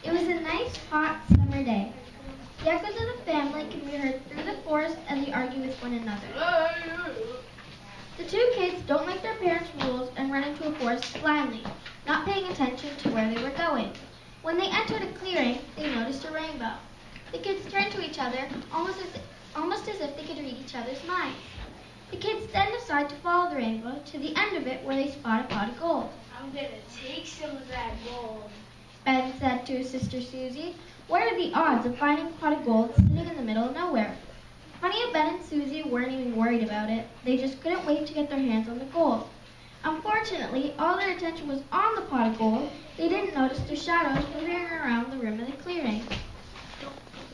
It was a nice, hot summer day. The echoes of the family could be heard through the forest as they argue with one another. The two kids don't like their parents' rules and run into a forest blindly, not paying attention to where they were going. When they entered a clearing, they noticed a rainbow. The kids turned to each other, almost as if they could read each other's minds. The kids then decide to follow the rainbow to the end of it where they spot a pot of gold. I'm gonna take some of that gold, Ben said to his sister Susie. What are the odds of finding a pot of gold sitting in the middle of nowhere? Funny, Ben and Susie weren't even worried about it. They just couldn't wait to get their hands on the gold. Unfortunately, all their attention was on the pot of gold. They didn't notice the shadows moving around the rim of the clearing.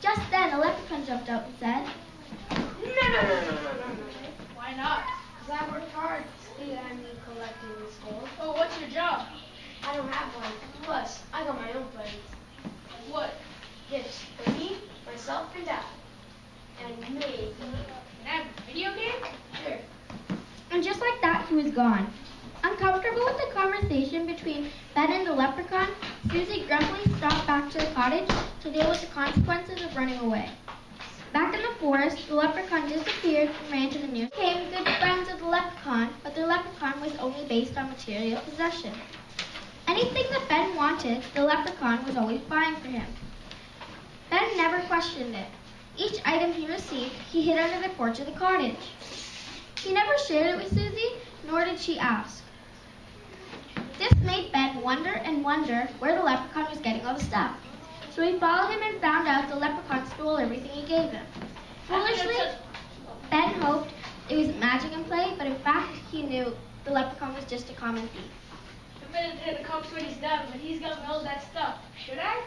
Just then, a leprechaun jumped out and said, No. Why not? Because I worked hard to see that I'm collecting this gold. Oh, what's your job? I don't have one. Plus, I got my own plans. What? Gifts for me, myself, and Dad. And me. That video game? Sure. And just like that, he was gone. Uncomfortable with the conversation between Ben and the leprechaun, Susie grumpily stalked back to the cottage to deal with the consequences of running away. Back in the forest, the leprechaun disappeared and ran to the nearest. They became good friends of the leprechaun, but the leprechaun was only based on material possession. Anything that Ben wanted, the leprechaun was always buying for him. Ben never questioned it. Each item he received, he hid under the porch of the cottage. He never shared it with Susie, nor did she ask. This made Ben wonder and wonder where the leprechaun was getting all the stuff. So he followed him and found out the leprechaun stole everything he gave him. Foolishly, Ben hoped it was magic in play, but in fact he knew the leprechaun was just a common thief. I better tell the cops what he's done, but he's got all that stuff. Should I?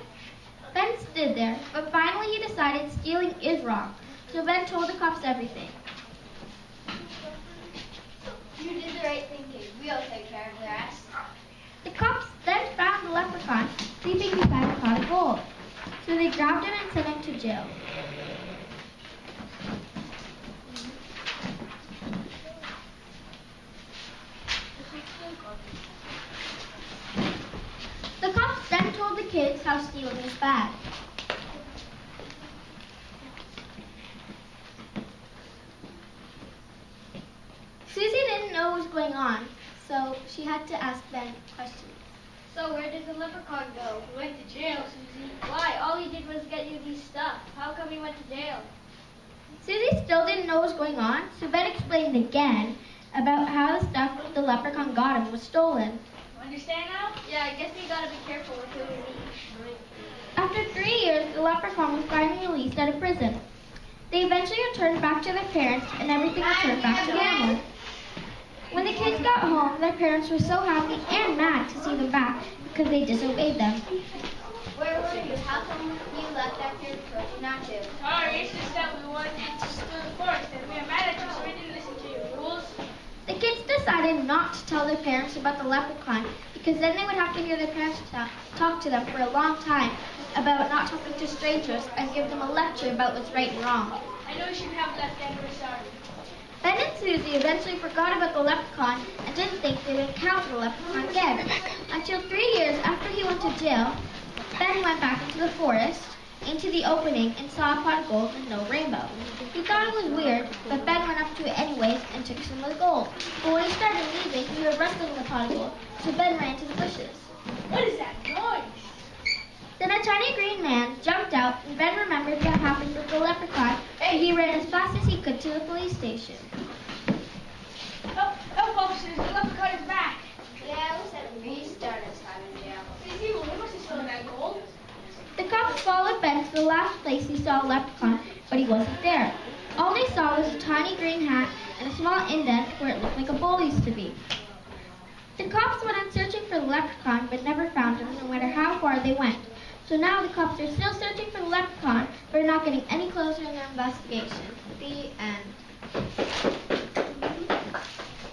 Ben stood there, but finally he decided stealing is wrong. So Ben told the cops everything. You did the right thing, kid. We'll take care of their ass. The cops then found the leprechaun sleeping beside a pot of gold. So they grabbed him and sent him to jail. The cops then told the kids how stealing was bad. Susie didn't know what was going on, so she had to ask Ben questions. So where did the leprechaun go? He went to jail, Susie. Why? All he did was get you these stuff. How come he went to jail? Susie still didn't know what was going on, so Ben explained again about how the stuff the leprechaun got him was stolen. Understand now? Yeah, I guess we gotta be careful with who we meet. After 3 years, the leprechaun was finally released out of prison. They eventually returned back to their parents, and everything returned back to normal. When the kids got home, their parents were so happy and mad to see them back because they disobeyed them. Where were you? How come you left after you told you not to? Sorry, it's just that we wanted to steal the forest, and we are mad at you, so we didn't listen to your rules. The kids decided not to tell their parents about the leprechaun because then they would have to hear their parents talk to them for a long time about not talking to strangers and give them a lecture about what's right and wrong. I know you should have left, and we're sorry. Ben and Susie eventually forgot about the leprechaun and didn't think they would encounter the leprechaun again. Until 3 years after he went to jail, Ben went back into the forest, into the opening, and saw a pot of gold with no rainbow. He thought it was weird, but Ben went up to it anyways and took some of the gold. But when he started leaving, he heard rustling in the pot of gold, so Ben ran to the bushes. What is that noise? Then a tiny green man jumped out, and Ben remembered what happened with the leprechaun, and he ran as fast as he could to the police station. Oh, officers, the leprechaun is back. Yeah, we said we started his time in jail. Susie, well, we must have stolen that gold. The cops followed Ben to the last place he saw a leprechaun, but he wasn't there. All they saw was a tiny green hat and a small indent where it looked like a bowl used to be. The cops went on searching for the leprechaun, but never found him, no matter how far they went. So now the cops are still searching for the leprechaun, but are not getting any closer in their investigation. The end.